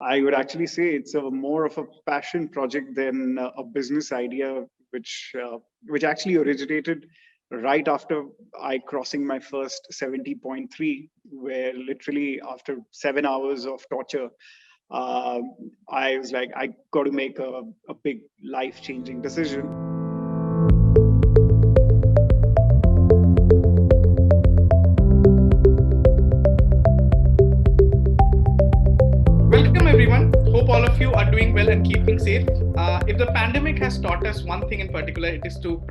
I would actually say it's a more of a passion project than a business idea, which actually originated right after I crossing my first 70.3, where literally after 7 hours of torture, I was like, I got to make a big life-changing decision. Welcome, everyone. Hope all of you are doing well and keeping safe. If the pandemic has taught us one thing in particular, it is to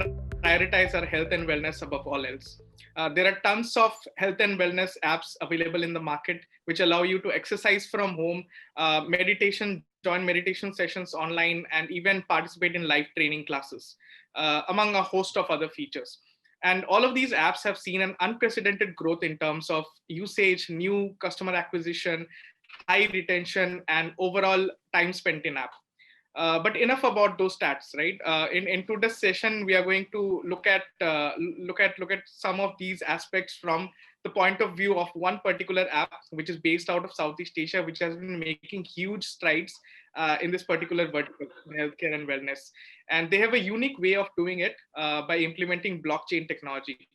prioritize our health and wellness above all else. There are tons of health and wellness apps available in the market which allow you to exercise from home, join meditation sessions online, and even participate in live training classes, among a host of other features. And all of these apps have seen an unprecedented growth in terms of usage, new customer acquisition, high retention, and overall time spent in app. But enough about those stats, right? In today's session, we are going to look at some of these aspects from the point of view of one particular app, which is based out of Southeast Asia, which has been making huge strides in this particular vertical, healthcare and wellness. And they have a unique way of doing it by implementing blockchain technology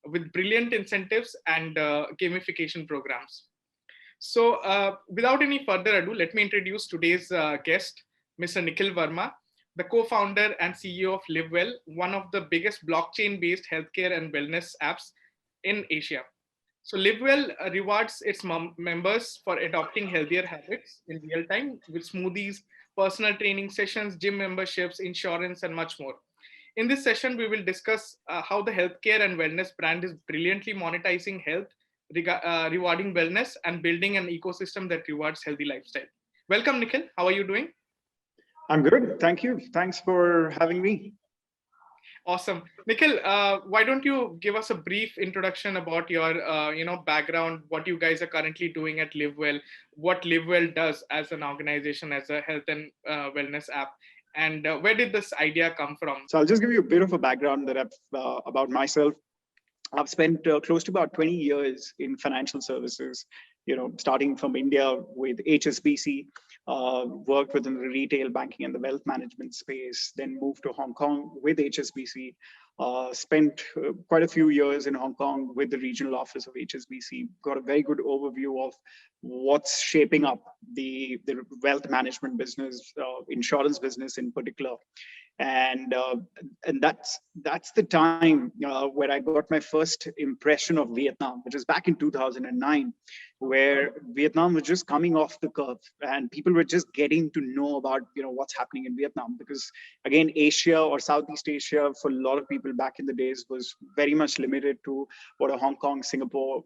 with brilliant incentives and gamification programs. So, without any further ado, let me introduce today's guest, Mr. Nikhil Verma, the co-founder and CEO of LivWell, one of the biggest blockchain-based healthcare and wellness apps in Asia. So, LivWell rewards its members for adopting healthier habits in real time with smoothies, personal training sessions, gym memberships, insurance, and much more. In this session, we will discuss how the healthcare and wellness brand is brilliantly monetizing health, rewarding wellness, and building an ecosystem that rewards healthy lifestyle. Welcome, Nikhil. How are you doing? I'm good. Thank you. Thanks for having me. Awesome, Nikhil. Why don't you give us a brief introduction about your, background, what you guys are currently doing at LivWell, what LivWell does as an organization, as a health and wellness app, and where did this idea come from? So I'll just give you a bit of a background about myself. I've spent close to about 20 years in financial services, starting from India with HSBC, worked within the retail banking and the wealth management space, then moved to Hong Kong with HSBC, spent quite a few years in Hong Kong with the regional office of HSBC, got a very good overview of what's shaping up the wealth management business, insurance business in particular. And that's the time where I got my first impression of Vietnam, which was back in 2009, where Vietnam was just coming off the curve and people were just getting to know about what's happening in Vietnam, because again, Asia or Southeast Asia for a lot of people back in the days was very much limited to what a Hong Kong, Singapore,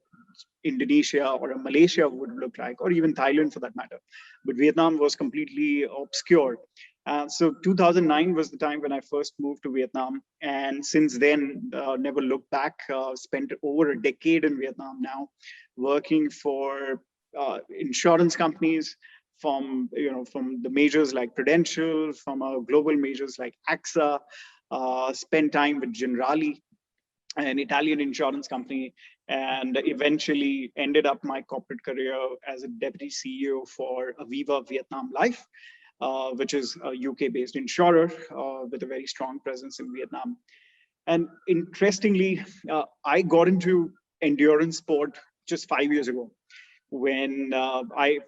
Indonesia or a Malaysia would look like, or even Thailand for that matter. But Vietnam was completely obscure. So 2009 was the time when I first moved to Vietnam, and since then, never looked back. Spent over a decade in Vietnam now, working for insurance companies, from the majors like Prudential, from global majors like AXA. Spent time with Generali, an Italian insurance company, and eventually ended up my corporate career as a deputy CEO for Aviva Vietnam Life, which is a UK-based insurer with a very strong presence in Vietnam. And interestingly, I got into endurance sport just 5 years ago, when I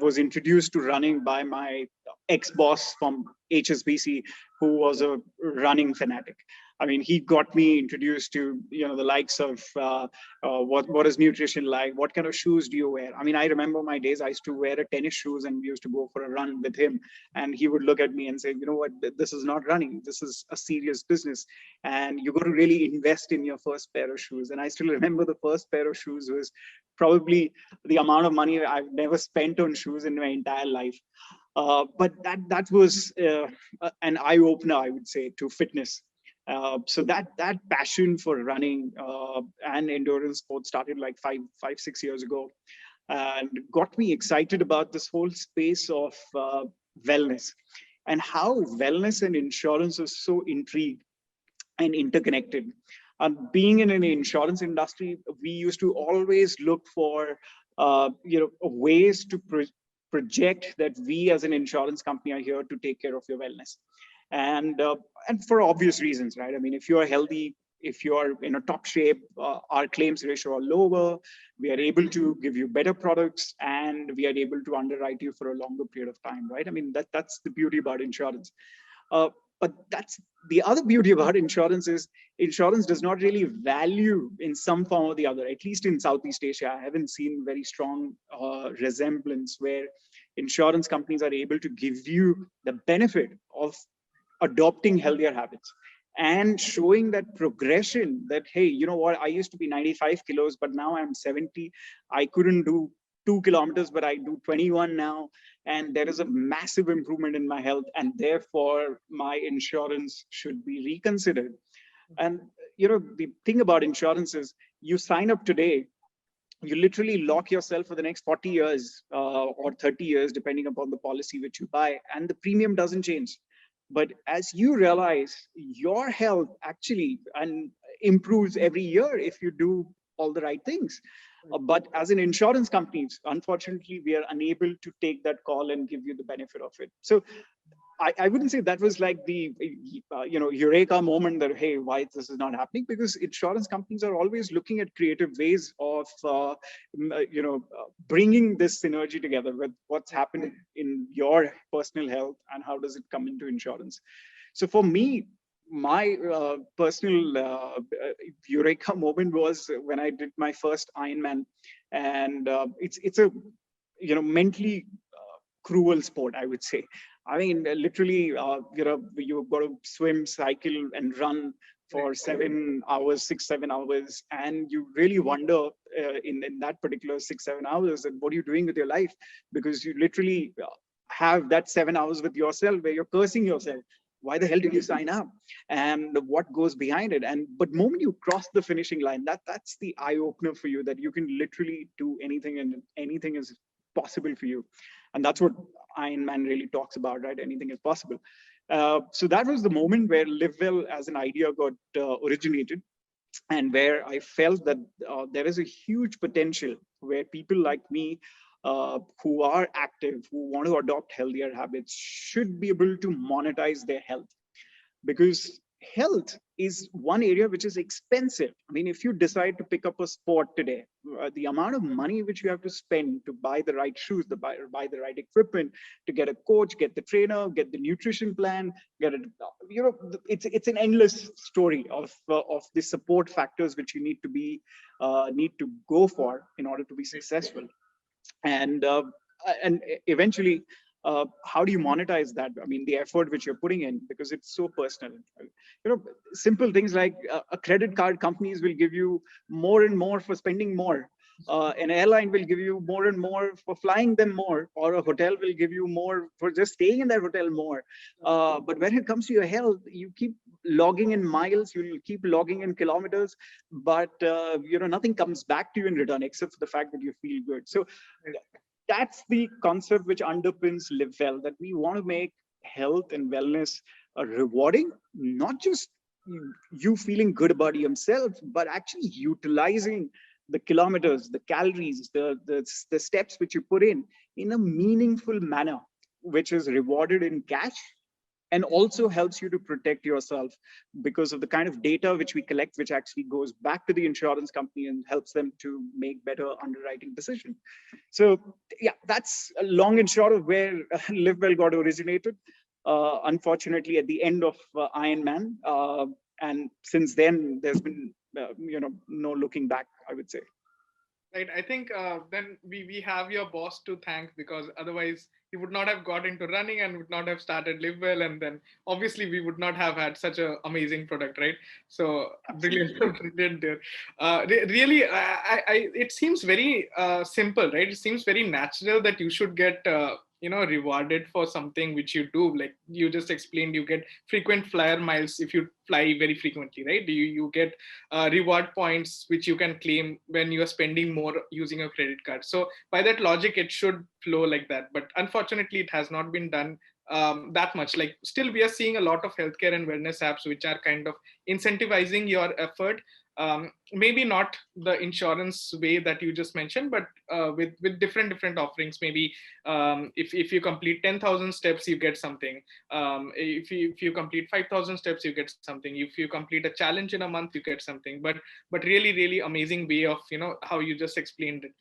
was introduced to running by my ex-boss from HSBC, who was a running fanatic. I mean, he got me introduced to the likes of what is nutrition like, what kind of shoes do you wear. I mean, I remember my days. I used to wear a tennis shoes and we used to go for a run with him, and he would look at me and say, you know what, this is not running. This is a serious business, and you got to really invest in your first pair of shoes. And I still remember the first pair of shoes was probably the amount of money I've never spent on shoes in my entire life. But that was an eye opener, I would say, to fitness. So that passion for running and endurance sports started like 6 years ago, and got me excited about this whole space of wellness, and how wellness and insurance is so intrigued and interconnected. Being in an insurance industry, we used to always look for ways to project that we as an insurance company are here to take care of your wellness. And for obvious reasons, right? I mean, if you are healthy, if you are in a top shape, our claims ratio are lower, we are able to give you better products, and we are able to underwrite you for a longer period of time, right? I mean, that's the beauty about insurance. Uh, but that's the other beauty about insurance is insurance does not really value in some form or the other. At least in Southeast Asia, I haven't seen very strong resemblance where insurance companies are able to give you the benefit of adopting healthier habits and showing that progression that, hey, you know what, I used to be 95 kilos, but now I'm 70. I couldn't do 2 kilometers, but I do 21 now. And there is a massive improvement in my health. And therefore, my insurance should be reconsidered. And, you know, the thing about insurance is you sign up today, you literally lock yourself for the next 40 years or 30 years, depending upon the policy which you buy, and the premium doesn't change. But as you realize, your health actually and improves every year if you do all the right things. But as an insurance company, unfortunately, we are unable to take that call and give you the benefit of it. So I wouldn't say that was like the eureka moment that, hey, why this is not happening, because insurance companies are always looking at creative ways of bringing this synergy together with what's happening in your personal health and how does it come into insurance. So for me, my personal eureka moment was when I did my first Ironman, and it's a mentally cruel sport, I would say. I mean, literally, you've got to swim, cycle, and run for 7 hours, 6, 7 hours. And you really wonder in that particular 6, 7 hours, and what are you doing with your life? Because you literally have that 7 hours with yourself where you're cursing yourself. Why the hell did you sign up? And what goes behind it? But moment you cross the finishing line, that's the eye opener for you, that you can literally do anything, and anything is possible for you. And that's what Ironman really talks about, right? Anything is possible. So that was the moment where LivWell as an idea got originated, and where I felt that there is a huge potential where people like me who are active, who want to adopt healthier habits, should be able to monetize their health. Because health is one area which is expensive. I mean, if you decide to pick up a sport today, the amount of money which you have to spend to buy the right shoes, buy the right equipment, to get a coach, get the trainer, get the nutrition plan, get it, it's an endless story of the support factors which you need to go for in order to be successful. And eventually, how do you monetize that? I mean, the effort which you're putting in, because it's so personal. Simple things like a credit card companies will give you more and more for spending more. An airline will give you more and more for flying them more, or a hotel will give you more for just staying in that hotel more. But when it comes to your health, you keep logging in miles, you'll keep logging in kilometers, but nothing comes back to you in return except for the fact that you feel good. So that's the concept which underpins LivWell, that we want to make health and wellness rewarding, not just you feeling good about yourself, but actually utilizing the kilometers, the calories, the steps which you put in a meaningful manner, which is rewarded in cash, and also helps you to protect yourself because of the kind of data which we collect, which actually goes back to the insurance company and helps them to make better underwriting decisions. So yeah, that's a long and short of where LivWell got originated. Unfortunately, at the end of Ironman, and since then, there's been no looking back, I would say. Right. I think then we have your boss to thank, because otherwise he would not have got into running and would not have started LivWell, and then obviously we would not have had such an amazing product, right? So brilliant, brilliant there. Really, it seems very simple, right? It seems very natural that you should get rewarded for something which you do. Like you just explained, you get frequent flyer miles if you fly very frequently, right? You get reward points which you can claim when you are spending more using a credit card. So by that logic, it should flow like that. But unfortunately, it has not been done that much. Like still, we are seeing a lot of healthcare and wellness apps which are kind of incentivizing your effort. maybe not the insurance way that you just mentioned, but with different offerings. Maybe if you complete 10,000 steps, you get something. If you complete 5,000 steps, you get something. If you complete a challenge in a month, you get something. But really amazing way of how you just explained it.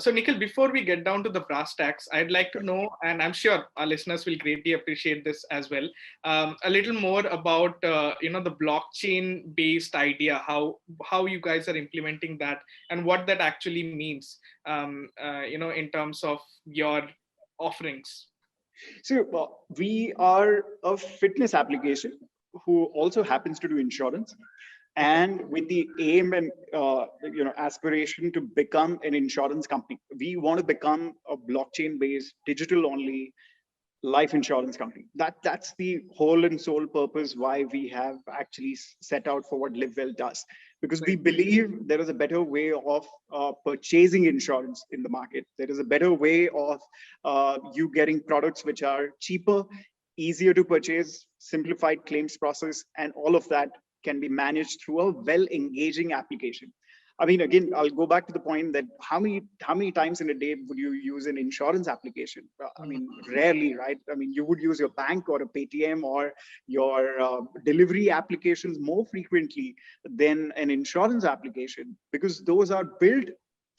So Nikhil, before we get down to the brass tacks, I'd like to know, and I'm sure our listeners will greatly appreciate this as well, a little more about the blockchain based idea, how you guys are implementing that, and what that actually means, in terms of your offerings. So we are a fitness application who also happens to do insurance, Okay. and with the aim and aspiration to become an insurance company. We want to become a blockchain based, digital only life insurance company. That's the whole and sole purpose why we have actually set out for what LivWell does, because we Right. believe there is a better way of purchasing insurance in the market. There is a better way of you getting products which are cheaper, easier to purchase, simplified claims process, and all of that can be managed through a well engaging application. I mean, again, I'll go back to the point that how many times in a day would you use an insurance application? I mean, rarely, right? I mean, you would use your bank or a Paytm or your delivery applications more frequently than an insurance application, because those are built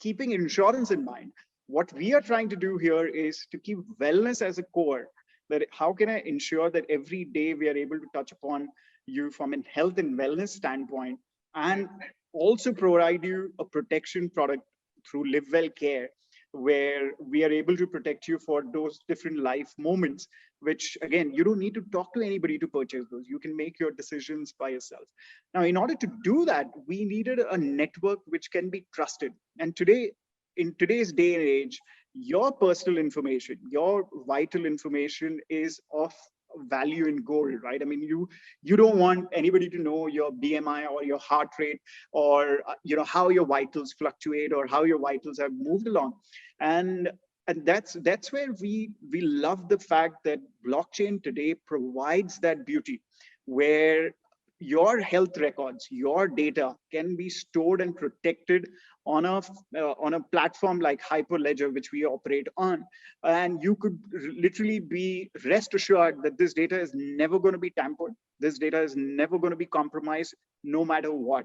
keeping insurance in mind. What we are trying to do here is to keep wellness as a core. That how can I ensure that every day we are able to touch upon you from a health and wellness standpoint, and also provide you a protection product through LivWell Care, where we are able to protect you for those different life moments, which again, you don't need to talk to anybody to purchase those. You can make your decisions by yourself. Now, in order to do that, we needed a network which can be trusted. And today, in today's day and age, your personal information, your vital information is of value in gold, right? I mean, you don't want anybody to know your BMI or your heart rate, or how your vitals fluctuate or how your vitals have moved along. And that's where we love the fact that blockchain today provides that beauty, where your health records, your data can be stored and protected on a platform like Hyperledger, which we operate on, and you could literally be rest assured that this data is never going to be tampered. This data is never going to be compromised, no matter what.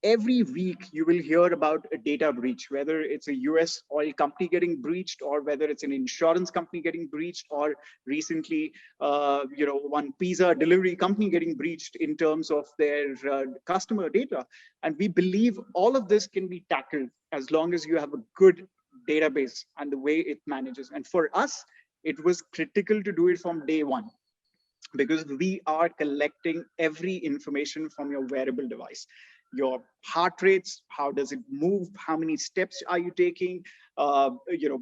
Every week you will hear about a data breach, whether it's a US oil company getting breached, or whether it's an insurance company getting breached, or recently, one pizza delivery company getting breached in terms of their customer data. And we believe all of this can be tackled as long as you have a good database and the way it manages. And for us, it was critical to do it from day one, because we are collecting every information from your wearable device. Your heart rates, how does it move, how many steps are you taking,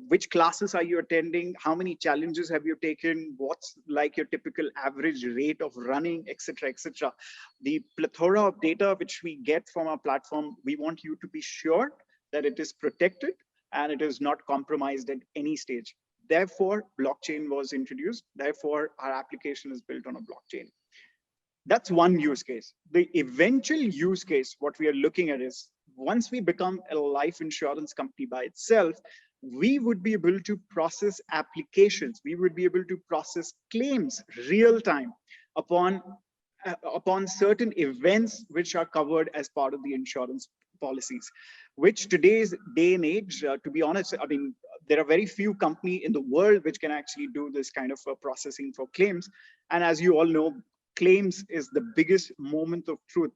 which classes are you attending, how many challenges have you taken, what's like your typical average rate of running, etc., etc. The plethora of data which we get from our platform, we want you to be sure that it is protected and it is not compromised at any stage. Therefore, blockchain was introduced. Therefore, our application is built on a blockchain. That's one use case. The eventual use case, what we are looking at is, once we become a life insurance company by itself, we would be able to process applications. We would be able to process claims real time upon certain events which are covered as part of the insurance policies, which today's day and age, to be honest, I mean, there are very few companies in the world which can actually do this kind of processing for claims. And as you all know, claims is the biggest moment of truth,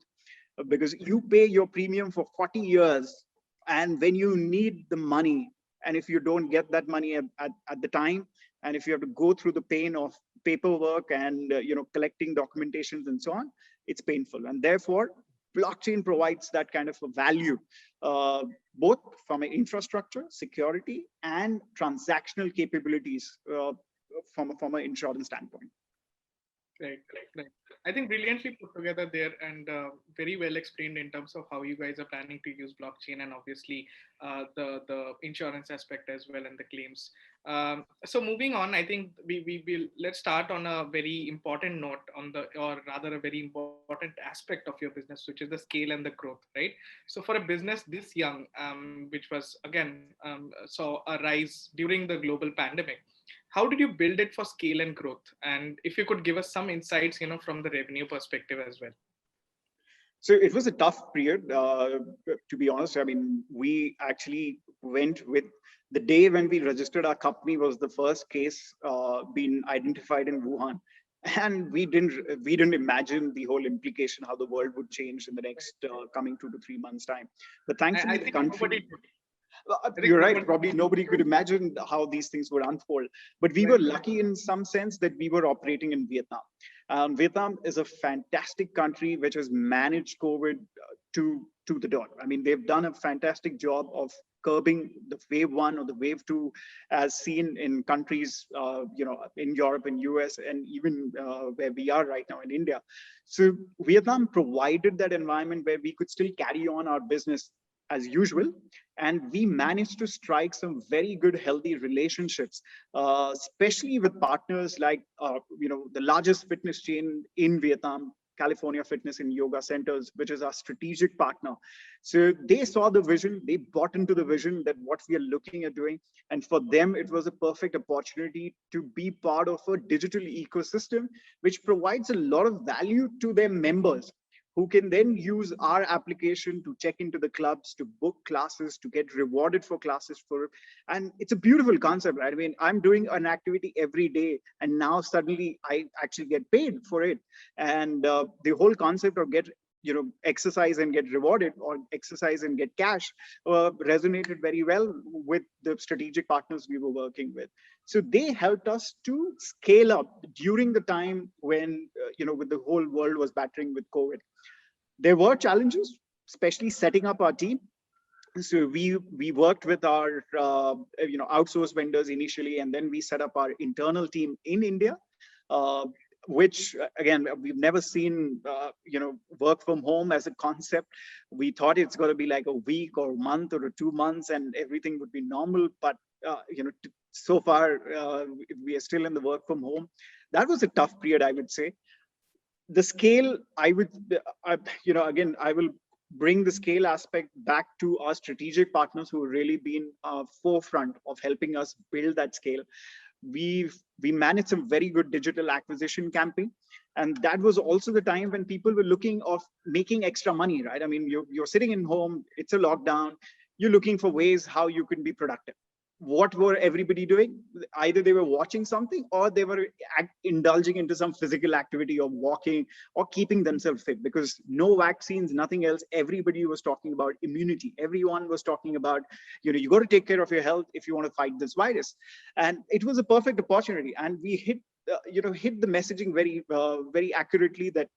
because you pay your premium for 40 years, and when you need the money, and if you don't get that money at the time, and if you have to go through the pain of paperwork and collecting documentations and so on, it's painful. And therefore, blockchain provides that kind of a value, both from an infrastructure, security, and transactional capabilities from an insurance standpoint. Right. I think brilliantly put together there, and very well explained in terms of how you guys are planning to use blockchain, and obviously the insurance aspect as well, and the claims. So moving on, I think we will let's start on a very important note, or rather a very important aspect of your business, which is the scale and the growth, right? So for a business this young, which was again saw a rise during the global pandemic, how did you build it for scale and growth? And if you could give us some insights, from the revenue perspective as well. So it was a tough period, to be honest. I mean, we actually went with the day when we registered our company was the first case being identified in Wuhan, and we didn't imagine the whole implication how the world would change in the next coming 2 to 3 months time. But thankfully, I the think country. nobody could. I You're think right. nobody. Probably nobody could imagine how these things would unfold. But we were Right. lucky in some sense that we were operating in Vietnam. Vietnam is a fantastic country which has managed COVID to the dot. I mean, they've done a fantastic job of curbing the wave one or the wave two, as seen in countries, in Europe and US, and even where we are right now in India. So Vietnam provided that environment where we could still carry on our business as usual, and we managed to strike some very good healthy relationships, especially with partners like the largest fitness chain in Vietnam, California Fitness and Yoga Centers, which is our strategic partner. So they saw the vision, they bought into the vision that what we are looking at doing, and for them it was a perfect opportunity to be part of a digital ecosystem which provides a lot of value to their members, who can then use our application to check into the clubs, to book classes, to get rewarded for classes for. And it's a beautiful concept, right? I mean, I'm doing an activity every day, and now suddenly I actually get paid for it. And the whole concept of exercise and get rewarded, or exercise and get cash, resonated very well with the strategic partners we were working with. So they helped us to scale up during the time when with the whole world was battering with COVID. There were challenges, especially setting up our team. So we worked with our outsourced vendors initially, and then we set up our internal team in India, which again we've never seen work from home as a concept. We thought it's going to be like a week or a month or 2 months and everything would be normal, but so far we are still in the work from home. That was a tough period, I would say. The scale, again, I will bring the scale aspect back to our strategic partners who have really been forefront of helping us build that scale. We managed some very good digital acquisition campaign, and that was also the time when people were looking of making extra money, right? I mean, you're sitting in home, it's a lockdown, you're looking for ways how you can be productive. What were everybody doing? Either they were watching something, or they were indulging into some physical activity of walking or keeping themselves fit, because no vaccines, nothing else. Everybody was talking about immunity. Everyone was talking about, you got to take care of your health if you want to fight this virus. And it was a perfect opportunity. And we hit the messaging very accurately, that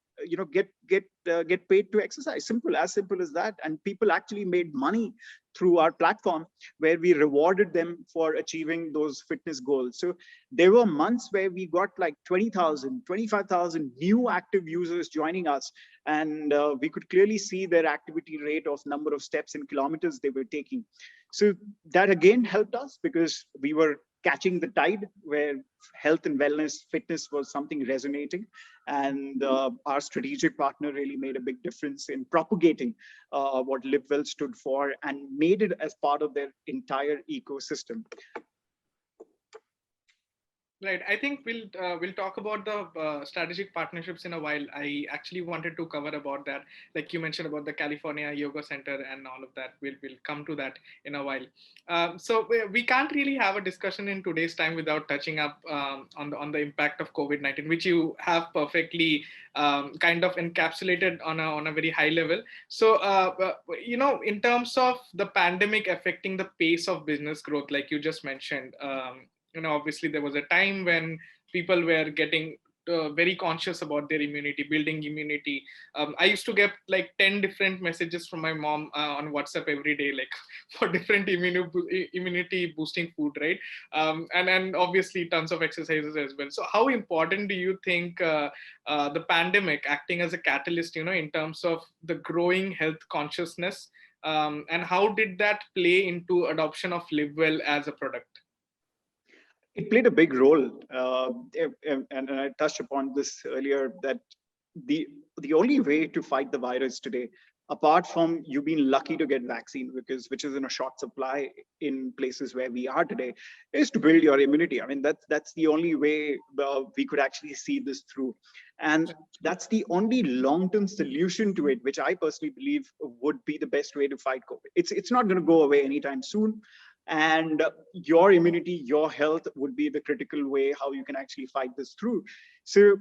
get paid to exercise. Simple as that. And people actually made money through our platform, where we rewarded them for achieving those fitness goals. So there were months where we got like 20,000, 25,000 new active users joining us, and we could clearly see their activity rate of number of steps and kilometers they were taking. So that again helped us, because we were catching the tide where health and wellness, fitness was something resonating. And our strategic partner really made a big difference in propagating what LivWell stood for, and made it as part of their entire ecosystem. Right. I think we'll talk about the strategic partnerships in a while. I actually wanted to cover about that, like you mentioned about the California Yoga Center and all of that. We'll come to that in a while. So we can't really have a discussion in today's time without touching up on the impact of COVID-19, which you have perfectly kind of encapsulated on a very high level. So in terms of the pandemic affecting the pace of business growth, like you just mentioned. Obviously there was a time when people were getting very conscious about their immunity, building immunity. I used to get like 10 different messages from my mom on WhatsApp every day, like for different immunity boosting food, right? And obviously tons of exercises as well. So how important do you think the pandemic acting as a catalyst, in terms of the growing health consciousness, and how did that play into adoption of LivWell as a product? It played a big role, and I touched upon this earlier, that the only way to fight the virus today, apart from you being lucky to get vaccine, which is in a short supply in places where we are today, is to build your immunity. I mean, that's the only way we could actually see this through. And that's the only long-term solution to it, which I personally believe would be the best way to fight COVID. It's not going to go away anytime soon. And your immunity, your health would be the critical way how you can actually fight this through. So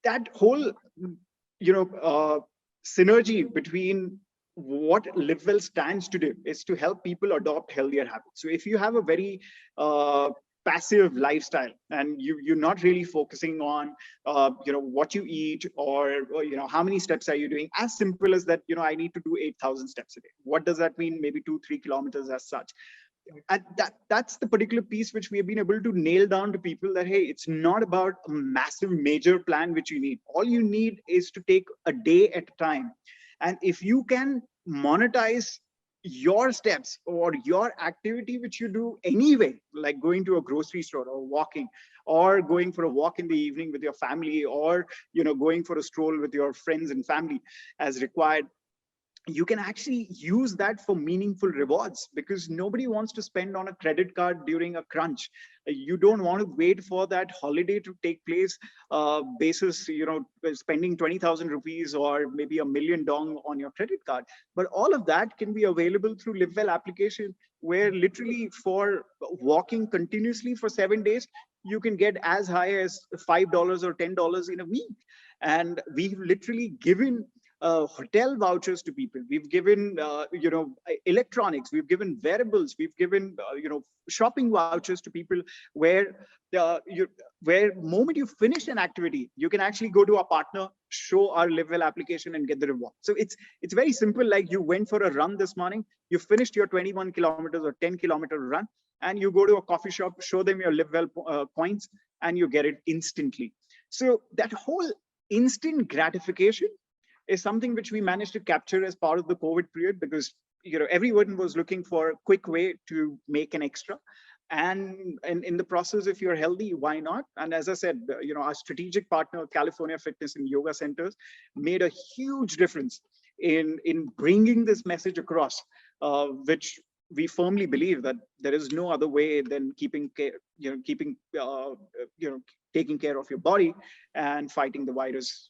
that whole, synergy between what LivWell stands to do is to help people adopt healthier habits. So if you have a very passive lifestyle and you're not really focusing on what you eat, or how many steps are you doing, as simple as that, I need to do 8,000 steps a day. What does that mean? Maybe 2-3 kilometers as such. And that's the particular piece which we have been able to nail down to people, that hey, it's not about a massive major plan which you need. All you need is to take a day at a time. And if you can monetize your steps or your activity which you do anyway, like going to a grocery store or walking, or going for a walk in the evening with your family, or going for a stroll with your friends and family as required, you can actually use that for meaningful rewards, because nobody wants to spend on a credit card during a crunch. You don't want to wait for that holiday to take place basis, spending 20,000 rupees or maybe a million dong on your credit card. But all of that can be available through LivWell application, where literally for walking continuously for 7 days, you can get as high as $5 or $10 in a week. And we've literally given hotel vouchers to people. We've given, electronics. We've given wearables. We've given, shopping vouchers to people, where where moment you finish an activity, you can actually go to our partner, show our LivWell application, and get the reward. So it's very simple. Like, you went for a run this morning, you finished your 21 kilometers or 10-kilometer run, and you go to a coffee shop, show them your LivWell points, and you get it instantly. So that whole instant gratification is something which we managed to capture as part of the COVID period, because everyone was looking for a quick way to make an extra. And in the process, if you're healthy, why not? And as I said, our strategic partner, California Fitness and Yoga Centers, made a huge difference in bringing this message across, which we firmly believe that there is no other way than taking care of your body and fighting the virus.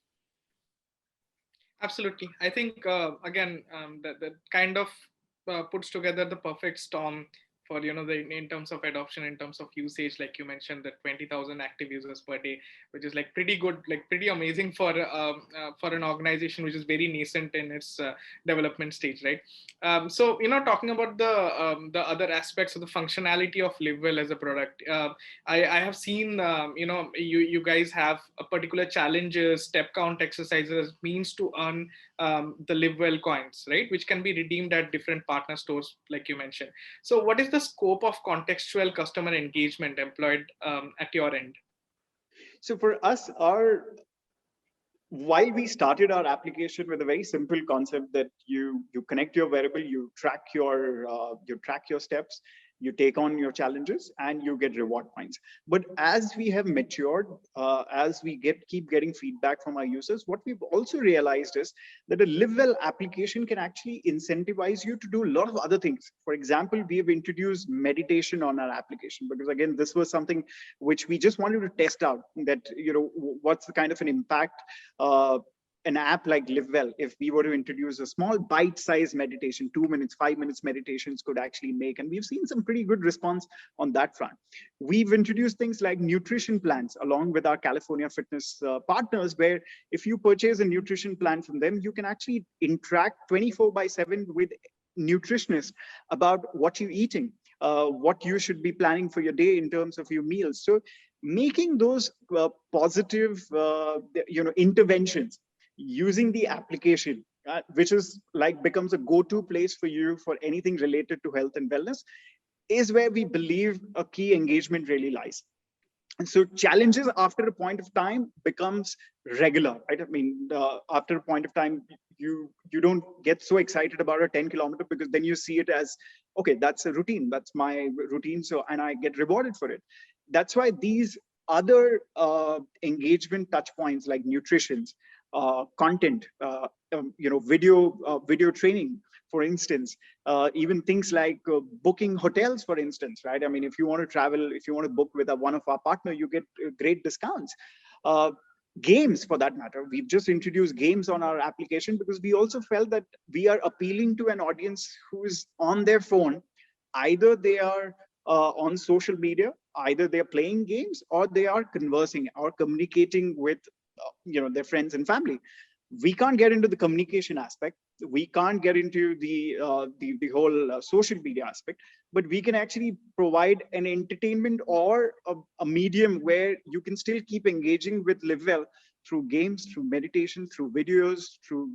Absolutely. I think, again, that kind of puts together the perfect storm for, in terms of adoption, in terms of usage, like you mentioned, that 20,000 active users per day, which is like pretty good, like pretty amazing for an organization which is very nascent in its development stage, right? So, talking about the other aspects of the functionality of LivWell as a product, I have seen, you guys have a particular challenges, step count exercises, means to earn the LivWell coins, right? Which can be redeemed at different partner stores, like you mentioned. So what is the scope of contextual customer engagement employed at your end? So for us, while we started our application with a very simple concept that you connect your wearable, you track your steps, you take on your challenges, and you get reward points. But as we have matured, as we keep getting feedback from our users, what we've also realized is that a LivWell application can actually incentivize you to do a lot of other things. For example, we have introduced meditation on our application, because again, this was something which we just wanted to test out, that what's the kind of an impact an app like LivWell, if we were to introduce a small bite-sized meditation, 2 minutes, 5 minutes meditations could actually make. And we've seen some pretty good response on that front. We've introduced things like nutrition plans along with our California Fitness partners, where if you purchase a nutrition plan from them, you can actually interact 24/7 with nutritionists about what you're eating, what you should be planning for your day in terms of your meals. So making those positive, interventions using the application, which is like becomes a go-to place for you for anything related to health and wellness, is where we believe a key engagement really lies. And so challenges after a point of time becomes regular, right? I mean, after a point of time, you don't get so excited about a 10-kilometer, because then you see it as, okay, that's a routine, that's my routine, so, and I get rewarded for it. That's why these other engagement touch points like nutrition, content, video training, for instance, even things like booking hotels, for instance, right? I mean, if you want to travel, if you want to book with one of our partner, you get great discounts. Games, for that matter, we've just introduced games on our application because we also felt that we are appealing to an audience who is on their phone. Either they are on social media, either they're playing games, or they are conversing or communicating with their friends and family. We can't get into the communication aspect, we can't get into the whole social media aspect, but we can actually provide an entertainment or a medium where you can still keep engaging with LivWell through games, through meditation, through videos, through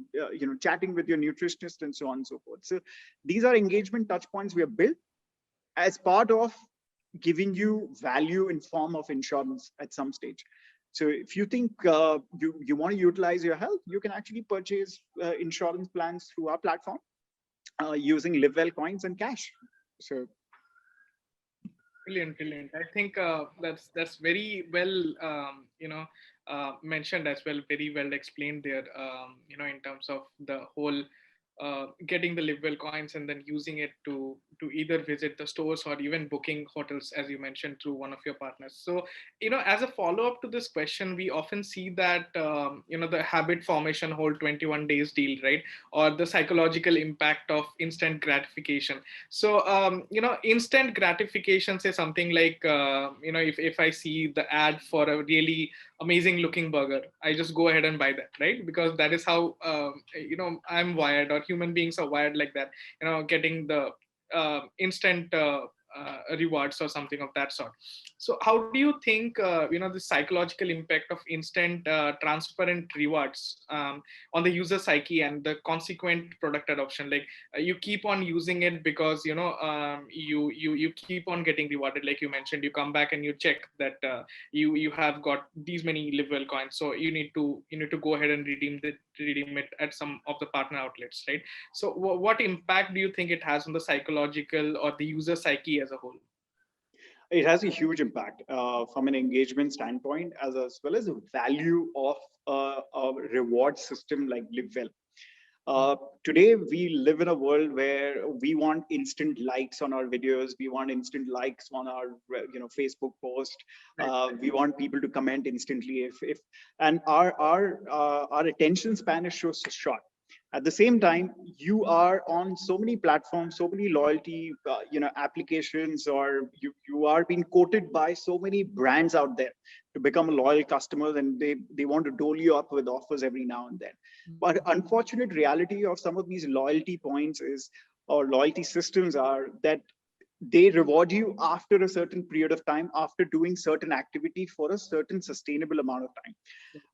chatting with your nutritionist, and so on and so forth. So these are engagement touch points we have built as part of giving you value in form of insurance at some stage. So if you think you want to utilize your health, you can actually purchase insurance plans through our platform using LivWell coins and cash. So brilliant. I think that's very well mentioned as well, very well explained there. In terms of the whole getting the LivWell coins and then using it to either visit the stores or even booking hotels, as you mentioned, through one of your partners. So, as a follow-up to this question, we often see that, the habit formation whole 21 days deal, right? Or the psychological impact of instant gratification. So, instant gratification, say something like, if I see the ad for a really amazing looking burger, I just go ahead and buy that, right? Because that is how, I'm wired, or human beings are wired like that, getting the instant rewards or something of that sort. So how do you think the psychological impact of instant transparent rewards on the user psyche and the consequent product adoption? Like you keep on using it because you keep on getting rewarded, like you mentioned. You come back and you check that you have got these many LivWell coins, so you need to go ahead and redeem it at some of the partner outlets, right? So what impact do you think it has on the psychological or the user psyche as a whole? It has a huge impact from an engagement standpoint, as well as the value of a reward system like LivWell. Today, we live in a world where we want instant likes on our videos. We want instant likes on our, Facebook post. We want people to comment instantly. And our attention span is so short. At the same time, you are on so many platforms, so many loyalty, applications, or you are being quoted by so many brands out there to become a loyal customer, and they want to dole you up with offers every now and then. But unfortunate reality of some of these loyalty points or loyalty systems are that they reward you after a certain period of time, after doing certain activity for a certain sustainable amount of time.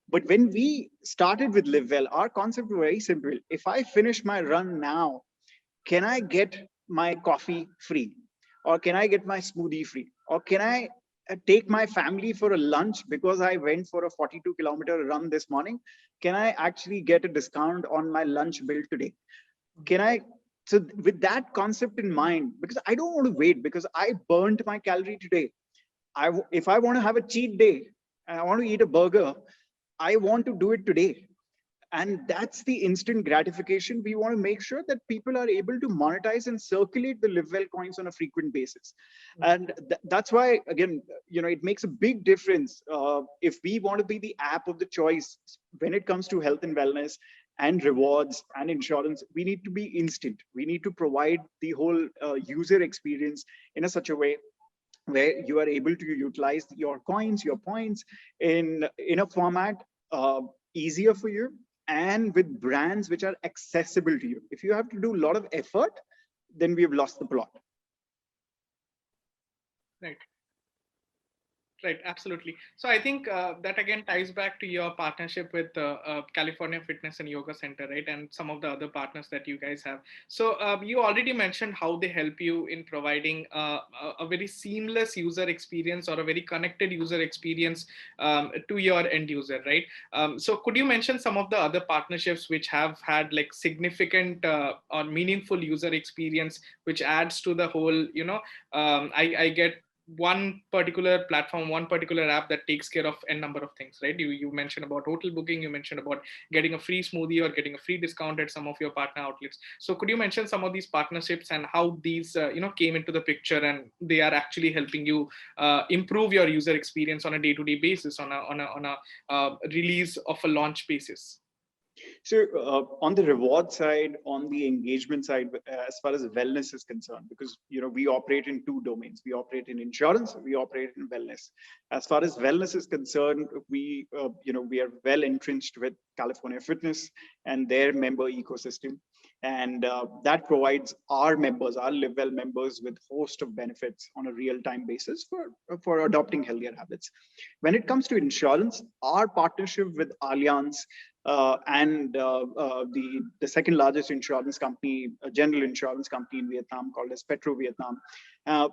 But when we started with LivWell, our concept was very simple. If I finish my run now, can I get my coffee free? Or can I get my smoothie free? Or can I take my family for a lunch because I went for a 42-kilometer run this morning? Can I actually get a discount on my lunch bill today? So with that concept in mind, because I don't want to wait, because I burnt my calorie today. If I want to have a cheat day and I want to eat a burger, I want to do it today. And that's the instant gratification. We want to make sure that people are able to monetize and circulate the LivWell coins on a frequent basis. And that's why, again, it makes a big difference. If we want to be the app of the choice when it comes to health and wellness and rewards and insurance, we need to be instant. We need to provide the whole user experience in such a way where you are able to utilize your coins, your points in a format easier for you, and with brands which are accessible to you. If you have to do a lot of effort, then we have lost the plot. Right, absolutely. So I think that again ties back to your partnership with California Fitness and Yoga Center, right? And some of the other partners that you guys have. So you already mentioned how they help you in providing a very seamless user experience, or a very connected user experience to your end user, right? So could you mention some of the other partnerships which have had like significant or meaningful user experience, which adds to the whole, I get one particular platform, one particular app that takes care of n number of things, right? You mentioned about hotel booking, you mentioned about getting a free smoothie or getting a free discount at some of your partner outlets. So could you mention some of these partnerships and how these came into the picture, and they are actually helping you improve your user experience on a day-to-day basis, on a release of a launch basis? So on the reward side, on the engagement side, as far as wellness is concerned, because we operate in two domains. We operate in insurance, we operate in wellness. As far as wellness is concerned, we we are well entrenched with California Fitness and their member ecosystem, and that provides our members, our LivWell members, with host of benefits on a real-time basis for adopting healthier habits. When it comes to insurance, our partnership with Allianz and the second largest insurance company, a general insurance company in Vietnam called as Petro Vietnam,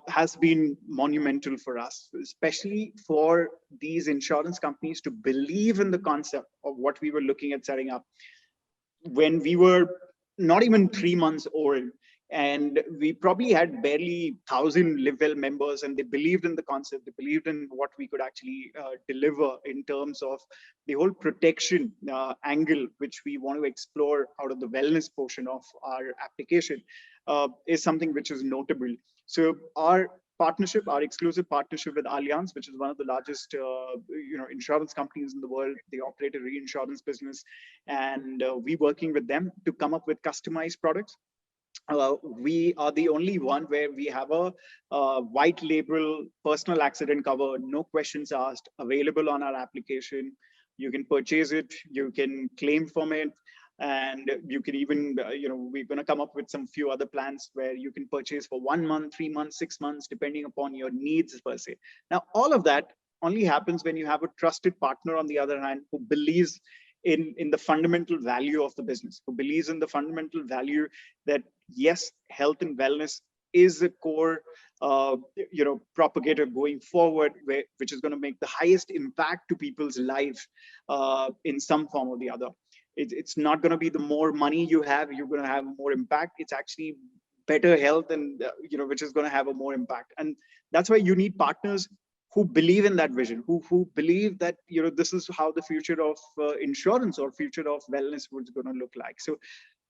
has been monumental for us, especially for these insurance companies to believe in the concept of what we were looking at setting up when we were not even 3 months old. And we probably had barely 1,000 LivWell members, and they believed in the concept. They believed in what we could actually deliver in terms of the whole protection angle, which we want to explore out of the wellness portion of our application, is something which is notable. So our partnership, our exclusive partnership with Allianz, which is one of the largest insurance companies in the world. They operate a reinsurance business, and we working with them to come up with customized products. We are the only one where we have a white label personal accident cover, no questions asked, available on our application. You can purchase it, you can claim from it, and you can even, we're going to come up with some few other plans where you can purchase for 1 month, 3 months, 6 months, depending upon your needs per se. Now, all of that only happens when you have a trusted partner on the other hand who believes in the fundamental value of the business, who believes in the fundamental value that yes, health and wellness is a core propagator going forward, which is going to make the highest impact to people's life in some form or the other. It's not going to be the more money you have, you're going to have more impact. It's actually better health, and which is going to have a more impact. And that's why you need partners who believe in that vision, who believe that this is how the future of insurance or future of wellness was going to look like. So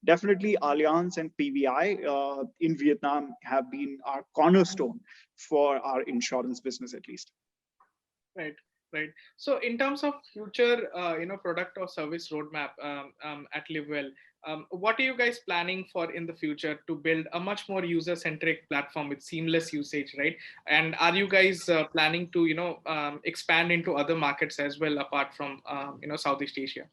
definitely Allianz and PVI in Vietnam have been our cornerstone for our insurance business, at least. Right. So in terms of future, product or service roadmap at LivWell, what are you guys planning for in the future to build a much more user-centric platform with seamless usage, right? And are you guys planning to, expand into other markets as well, apart from, Southeast Asia?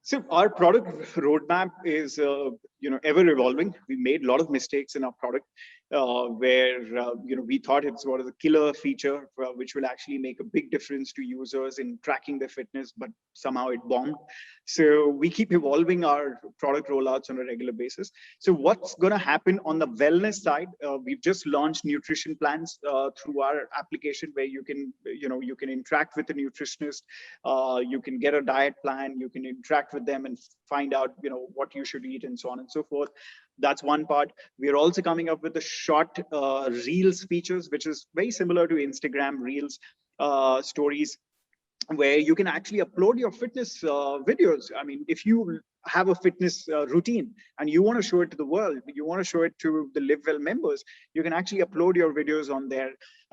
So our product roadmap is, ever evolving. We made a lot of mistakes in our product, where we thought it's one of the killer feature which will actually make a big difference to users in tracking their fitness, but somehow it bombed. So we keep evolving our product rollouts on a regular basis. So what's going to happen on the wellness side? We've just launched nutrition plans through our application, where you can interact with a nutritionist, you can get a diet plan, you can interact with them and find out what you should eat and so on and so forth. That's one part. We're also coming up with the short reels features, which is very similar to Instagram reels stories, where you can actually upload your fitness videos. I mean, if you have a fitness routine and you want to show it to the world, you want to show it to the LivWell members, you can actually upload your videos on there.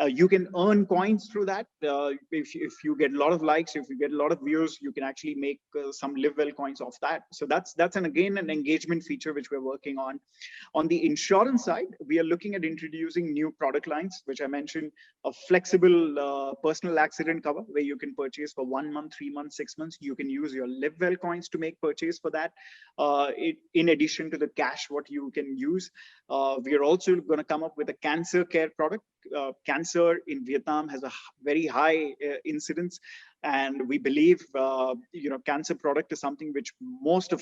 You can earn coins through that. If you get a lot of likes, if you get a lot of views, you can actually make some LivWell coins off that. So that's again an engagement feature which we're working on. On the insurance side, we are looking at introducing new product lines, which I mentioned, a flexible personal accident cover, where you can purchase for 1 month, 3 months, 6 months. You can use your LivWell coins to make purchase for that. In addition to the cash, what you can use. We are also going to come up with a cancer care product. Cancer in Vietnam has a very high incidence, and we believe cancer product is something which most of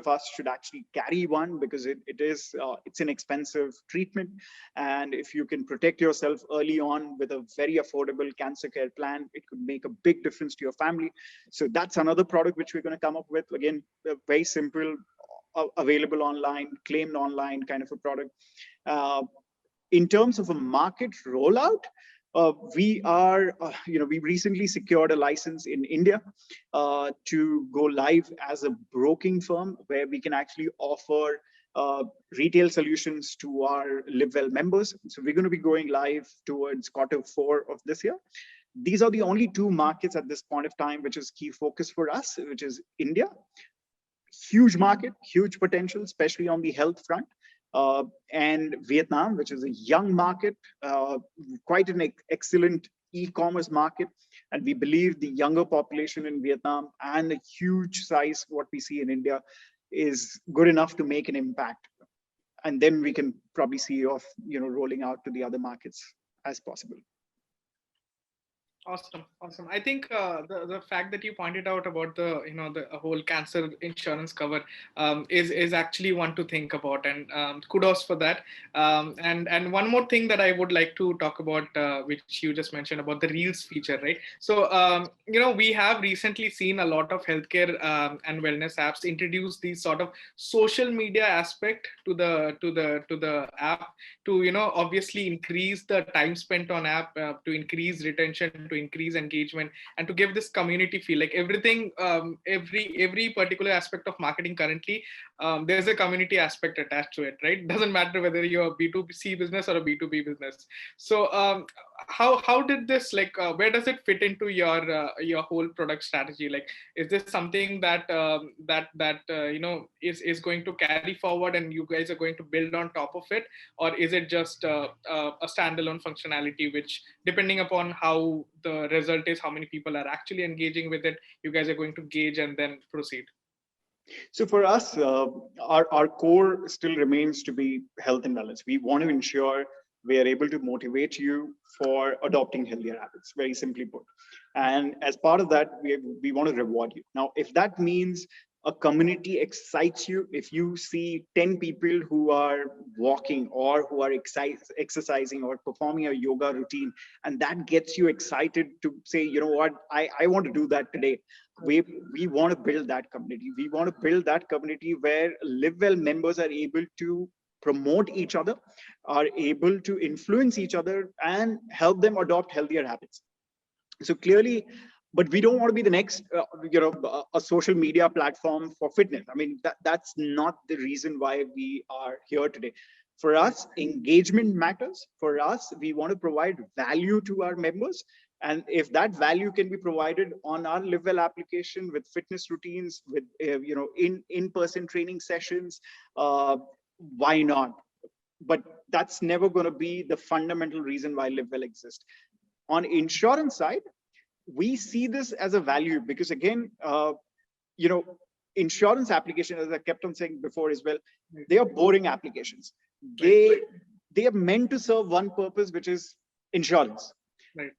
us should actually carry one, because it's an expensive treatment, and if you can protect yourself early on with a very affordable cancer care plan, it could make a big difference to your family. So that's another product which we're going to come up with. Again, very simple, available online, claimed online kind of a product. In terms of a market rollout, we are, we recently secured a license in India to go live as a broking firm where we can actually offer retail solutions to our LivWell members. So we're going to be going live towards Q4 of this year. These are the only two markets at this point of time, which is key focus for us, which is India. Huge market, huge potential, especially on the health front. And Vietnam, which is a young market, quite an excellent e-commerce market. And we believe the younger population in Vietnam and the huge size what we see in India is good enough to make an impact. And then we can probably see of rolling out to the other markets as possible. Awesome. I think the fact that you pointed out about the whole cancer insurance cover is actually one to think about, and kudos for that. And one more thing that I would like to talk about, which you just mentioned about the Reels feature, right? So we have recently seen a lot of healthcare and wellness apps introduce these sort of social media aspect to the app to obviously increase the time spent on app, to increase retention, to increase engagement, and to give this community feel. Like everything, every particular aspect of marketing currently, there's a community aspect attached to it, right? Doesn't matter whether you're a B2C business or a B2B business. So how did this, like, where does it fit into your whole product strategy? Like, is this something that is going to carry forward and you guys are going to build on top of it, or is it just a standalone functionality which, depending upon how the result is, how many people are actually engaging with it, you guys are going to gauge and then proceed? So for us, our core still remains to be health and wellness. We want to ensure we are able to motivate you for adopting healthier habits, very simply put. And as part of that, we want to reward you. Now, if that means a community excites you, if you see 10 people who are walking or who are exercising or performing a yoga routine, and that gets you excited to say, you know what, I want to do that today. We want to build that community. We want to build that community where LivWell members are able to promote each other, are able to influence each other and help them adopt healthier habits. So clearly, but we don't want to be the next, a social media platform for fitness. I mean, that's not the reason why we are here today. For us, engagement matters. For us, we want to provide value to our members. And if that value can be provided on our LivWell application with fitness routines, with in-person training sessions, why not? But that's never going to be the fundamental reason why LivWell exists. On insurance side, we see this as a value because, again, insurance applications, as I kept on saying before as well, they are boring applications. They are meant to serve one purpose, which is insurance. Right.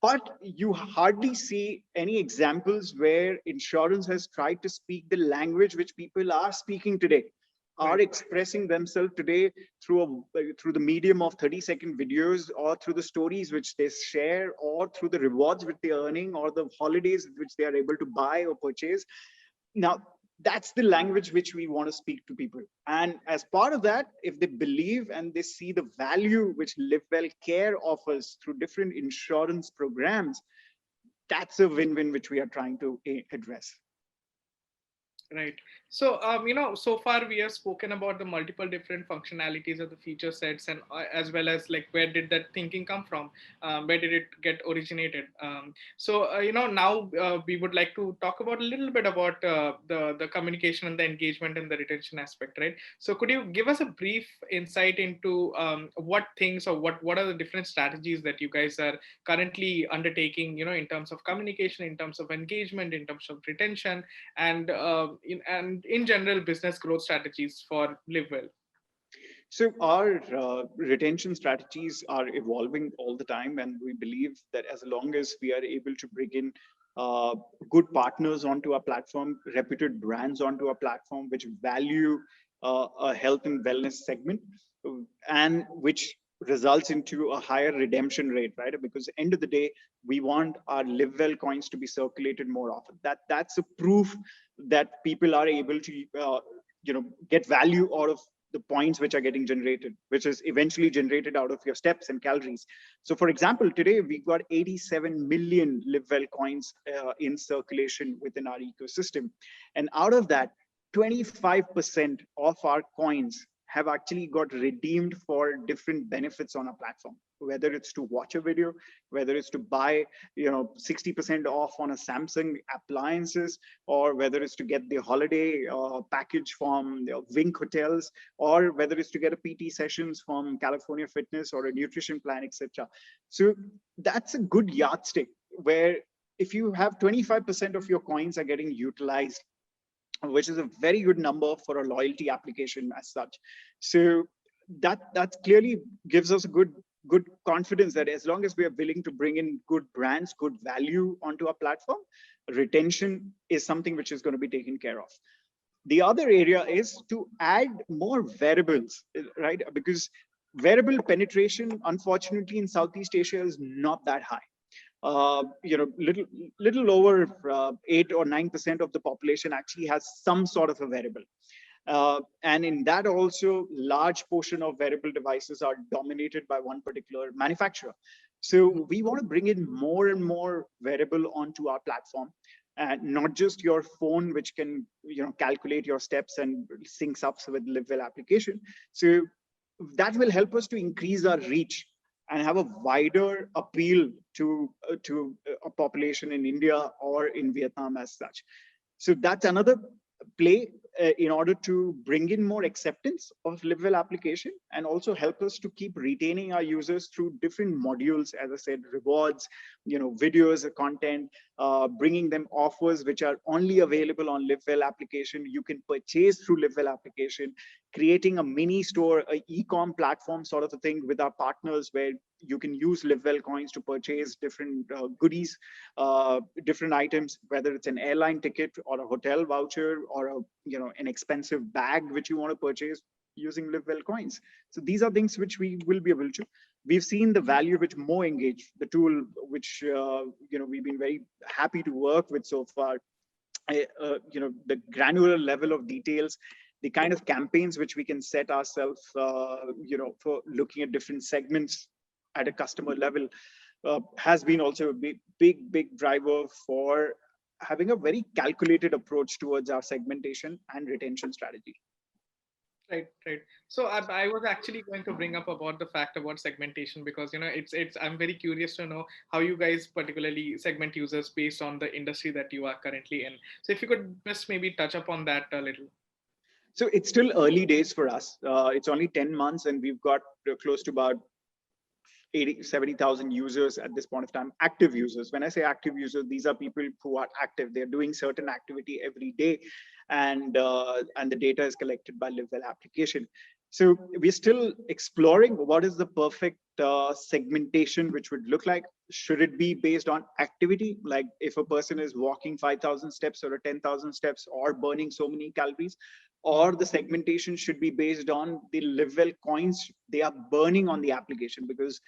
But you hardly see any examples where insurance has tried to speak the language which people are speaking today, are expressing themselves today through the medium of 30-second videos, or through the stories which they share, or through the rewards which they are earning, or the holidays which they are able to buy or purchase. Now, that's the language which we want to speak to people. And as part of that, if they believe and they see the value which LivWell Care offers through different insurance programs, that's a win-win which we are trying to address. Right. So, so far we have spoken about the multiple different functionalities of the feature sets, and as well as like where did that thinking come from? Where did it get originated? Now we would like to talk about a little bit about the communication and the engagement and the retention aspect, right? So could you give us a brief insight into what things, or what are the different strategies that you guys are currently undertaking, in terms of communication, in terms of engagement, in terms of retention, and in general business growth strategies for LivWell? So our retention strategies are evolving all the time, and we believe that as long as we are able to bring in good partners onto our platform, reputed brands onto our platform, which value a health and wellness segment, and which results into a higher redemption rate, right? Because end of the day, we want our LivWell coins to be circulated more often. That's a proof that people are able to get value out of the points which are getting generated, which is eventually generated out of your steps and calories. So for example, today we've got 87 million LivWell coins in circulation within our ecosystem. And out of that, 25% of our coins have actually got redeemed for different benefits on our platform, whether it's to watch a video, whether it's to buy 60% off on a Samsung appliances, or whether it's to get the holiday package from Wink Hotels, or whether it's to get a PT sessions from California Fitness or a nutrition plan, etc. So that's a good yardstick where if you have 25% of your coins are getting utilized, which is a very good number for a loyalty application as such. So that clearly gives us a good confidence that as long as we are willing to bring in good brands, good value onto our platform, retention is something which is going to be taken care of. The other area is to add more variables, right? Because variable penetration, unfortunately, in Southeast Asia is not that high. Little over 8 or 9% of the population actually has some sort of a wearable. And in that also, large portion of wearable devices are dominated by one particular manufacturer. So we want to bring in more and more wearable onto our platform, and not just your phone, which can calculate your steps and syncs up with LivWell application. So that will help us to increase our reach and have a wider appeal to a population in India or in Vietnam as such. So that's another play in order to bring in more acceptance of LivWell application, and also help us to keep retaining our users through different modules, as I said, rewards, videos, content, bringing them offers which are only available on LivWell application. You can purchase through LivWell application, creating a mini store, a e-com platform sort of a thing with our partners, where you can use LivWell coins to purchase different goodies, different items, whether it's an airline ticket or a hotel voucher or an expensive bag which you want to purchase using LivWell coins. So these are things which we will be able to. We've seen the value which MoEngage, the tool which we've been very happy to work with so far. The granular level of details, the kind of campaigns which we can set ourselves, for looking at different segments at a customer level, has been also a big driver for having a very calculated approach towards our segmentation and retention strategy. Right. So I was actually going to bring up about the fact about segmentation, because I'm very curious to know how you guys particularly segment users based on the industry that you are currently in. So if you could just maybe touch upon that a little. So it's still early days for us. It's only 10 months and we've got close to about 70,000 users at this point of time, active users. When I say active users, these are people who are active. They're doing certain activity every day, and the data is collected by LivWell application. So we're still exploring what is the perfect segmentation which would look like. Should it be based on activity? Like if a person is walking 5,000 steps or 10,000 steps or burning so many calories, or the segmentation should be based on the LivWell coins they are burning on the application, because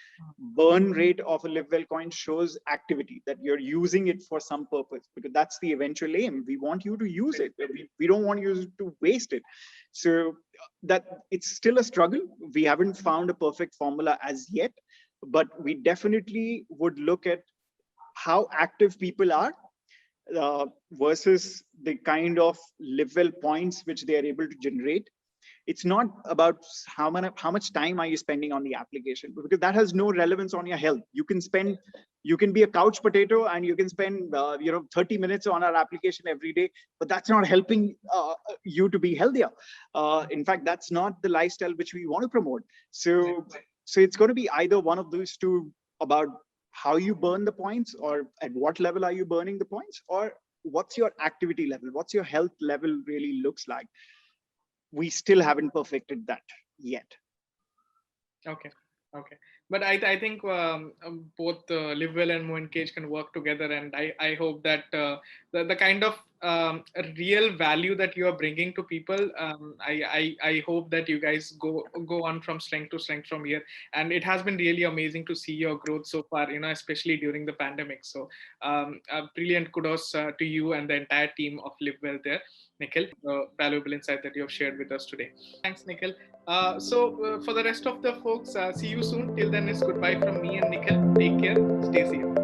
burn rate of a LivWell coin shows activity, that you're using it for some purpose, because that's the eventual aim. We want you to use it. We don't want you to waste it. So that it's still a struggle. We haven't found a perfect formula as yet, but we definitely would look at how active people are versus the kind of LivWell points which they are able to generate. It's not about how much time are you spending on the application, because that has no relevance on your health. You can be a couch potato and you can spend 30 minutes on our application every day, but that's not helping you to be healthier. In fact, that's not the lifestyle which we want to promote. So it's going to be either one of those two, about how you burn the points, or at what level are you burning the points, or what's your activity level, what's your health level really looks like. We still haven't perfected that yet. Okay. But I think both LivWell and MoEngage can work together, and I hope that the kind of a real value that you are bringing to people. I hope that you guys go on from strength to strength from here, and it has been really amazing to see your growth so far, especially during the pandemic. So brilliant kudos to you and the entire team of LivWell there, Nikhil, the valuable insight that you have shared with us today. Thanks, Nikhil. So for the rest of the folks, see you soon. Till then, it's goodbye from me and Nikhil. Take care. Stay safe.